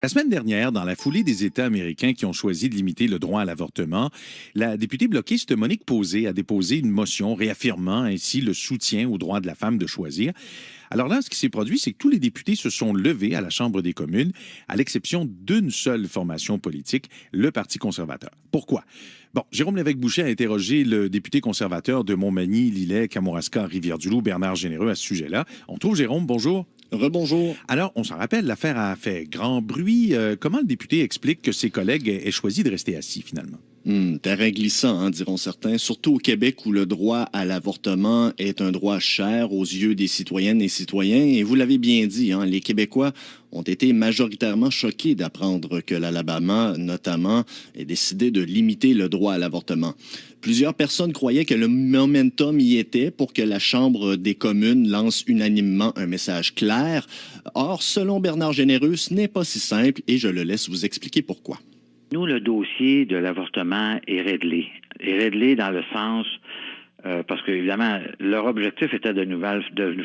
La semaine dernière, dans la foulée des États américains qui ont choisi de limiter le droit à l'avortement, la députée bloquiste Monique Posé a déposé une motion réaffirmant ainsi le soutien au droit de la femme de choisir. Alors là, ce qui s'est produit, c'est que tous les députés se sont levés à la Chambre des communes, à l'exception d'une seule formation politique, le Parti conservateur. Pourquoi? Bon, Jérôme Lévesque-Boucher a interrogé le député conservateur de Montmagny, Lillet, Kamouraska, Rivière-du-Loup, Bernard Généreux, à ce sujet-là. On retrouve Jérôme, bonjour. Rebonjour. Alors, on s'en rappelle, l'affaire a fait grand bruit. Comment le député explique que ses collègues aient choisi de rester assis, finalement? Terrain glissant, diront certains, surtout au Québec où le droit à l'avortement est un droit cher aux yeux des citoyennes et citoyens. Et vous l'avez bien dit, les Québécois ont été majoritairement choqués d'apprendre que l'Alabama, notamment, ait décidé de limiter le droit à l'avortement. Plusieurs personnes croyaient que le momentum y était pour que la Chambre des communes lance unanimement un message clair. Or, selon Bernard Généreux, ce n'est pas si simple et je le laisse vous expliquer pourquoi. Nous, le dossier de l'avortement est réglé. Est réglé dans le sens, parce qu'évidemment, leur objectif était de nous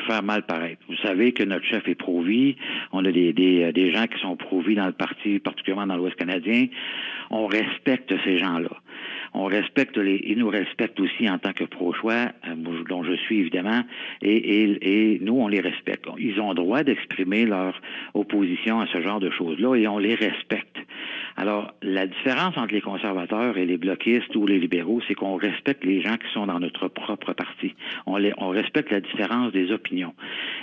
faire mal paraître. Vous savez que notre chef est pro-vie. On a des gens qui sont pro-vie dans le parti, particulièrement dans l'Ouest canadien. On respecte ces gens-là. On respecte ils nous respectent aussi en tant que pro-choix, dont je suis évidemment, et nous, on les respecte. Ils ont le droit d'exprimer leur opposition à ce genre de choses-là et on les respecte. Alors, la différence entre les conservateurs et les bloquistes ou les libéraux, c'est qu'on respecte les gens qui sont dans notre propre parti. On respecte la différence des opinions.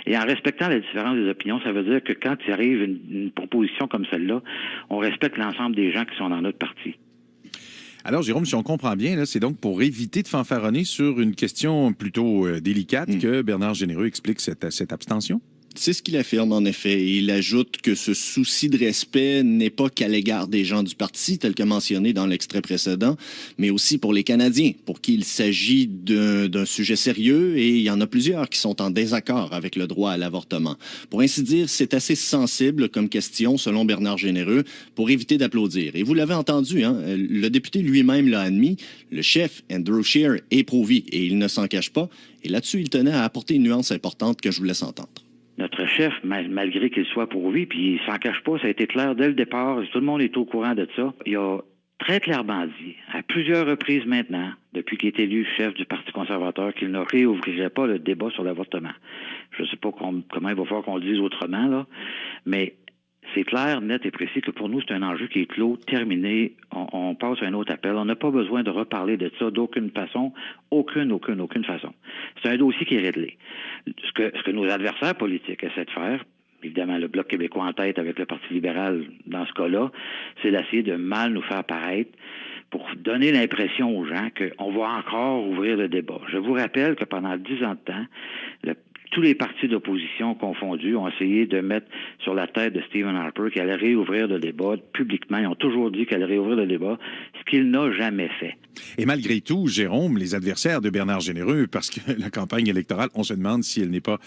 Et en respectant la différence des opinions, ça veut dire que quand il arrive une proposition comme celle-là, on respecte l'ensemble des gens qui sont dans notre parti. Alors, Jérôme, si on comprend bien, là, c'est donc pour éviter de fanfaronner sur une question plutôt délicate que Bernard Généreux explique cette abstention? C'est ce qu'il affirme, en effet. Et il ajoute que ce souci de respect n'est pas qu'à l'égard des gens du parti, tel que mentionné dans l'extrait précédent, mais aussi pour les Canadiens, pour qui il s'agit d'un sujet sérieux et il y en a plusieurs qui sont en désaccord avec le droit à l'avortement. Pour ainsi dire, c'est assez sensible comme question, selon Bernard Généreux, pour éviter d'applaudir. Et vous l'avez entendu, le député lui-même l'a admis, le chef, Andrew Scheer, est pro-vie et il ne s'en cache pas. Et là-dessus, il tenait à apporter une nuance importante que je vous laisse entendre. Notre chef, malgré qu'il soit pourvu, puis il s'en cache pas, ça a été clair dès le départ, tout le monde est au courant de ça. Il a très clairement dit, à plusieurs reprises maintenant, depuis qu'il est élu chef du Parti conservateur, qu'il ne réouvrirait pas le débat sur l'avortement. Je ne sais pas comment il va falloir qu'on le dise autrement, là, mais c'est clair, net et précis que pour nous, c'est un enjeu qui est clos, terminé. On passe à un autre appel. On n'a pas besoin de reparler de ça d'aucune façon, aucune façon. C'est un dossier qui est réglé. Ce que nos adversaires politiques essaient de faire, évidemment le Bloc québécois en tête avec le Parti libéral dans ce cas-là, c'est d'essayer de mal nous faire paraître pour donner l'impression aux gens qu'on va encore ouvrir le débat. Je vous rappelle que pendant 10 ans de temps, tous les partis d'opposition confondus ont essayé de mettre sur la tête de Stephen Harper qu'il allait réouvrir le débat publiquement. Ils ont toujours dit qu'il allait réouvrir le débat, ce qu'il n'a jamais fait. Et malgré tout, Jérôme, les adversaires de Bernard Généreux, parce que la campagne électorale, on se demande si elle n'est pas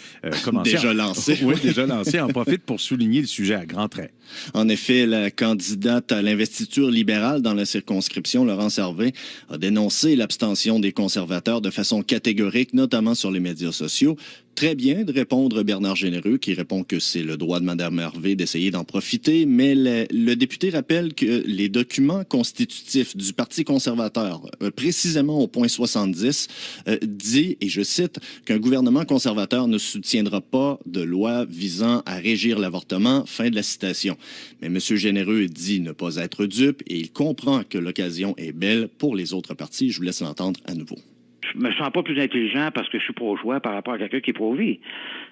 commencée. Déjà lancée. Oui, déjà lancée, en profite pour souligner le sujet à grands traits. En effet, la candidate à l'investiture libérale dans la circonscription, Laurence Harvey, a dénoncé l'abstention des conservateurs de façon catégorique, notamment sur les médias sociaux. Très bien de répondre Bernard Généreux, qui répond que c'est le droit de Mme Harvey d'essayer d'en profiter, mais le député rappelle que les documents constitutifs du Parti conservateur, précisément au point 70, dit, et je cite, qu'un gouvernement conservateur ne soutiendra pas de loi visant à régir l'avortement, fin de la citation. Mais M. Généreux dit ne pas être dupe et il comprend que l'occasion est belle pour les autres partis. Je vous laisse l'entendre à nouveau. Je me sens pas plus intelligent parce que je suis pro-choix par rapport à quelqu'un qui est pro-vie.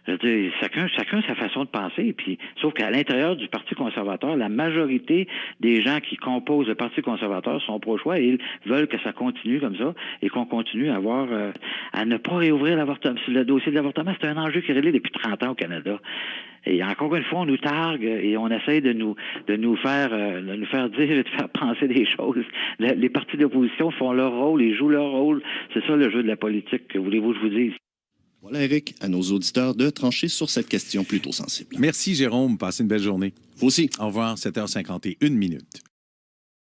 Je veux dire, chacun sa façon de penser. Puis, sauf qu'à l'intérieur du Parti conservateur, la majorité des gens qui composent le Parti conservateur sont pro-choix et ils veulent que ça continue comme ça et qu'on continue à ne pas réouvrir l'avortement. Le dossier de l'avortement, c'est un enjeu qui est réglé depuis 30 ans au Canada. Et encore une fois, on nous targue et on essaie de nous faire dire et de faire penser des choses. Les partis d'opposition font leur rôle, ils jouent leur rôle. C'est ça le jeu de la politique. Que voulez-vous que je vous dise? Voilà, Éric, à nos auditeurs de trancher sur cette question plutôt sensible. Merci, Jérôme. Passez une belle journée. Vous aussi. Au revoir, 7h51 minutes.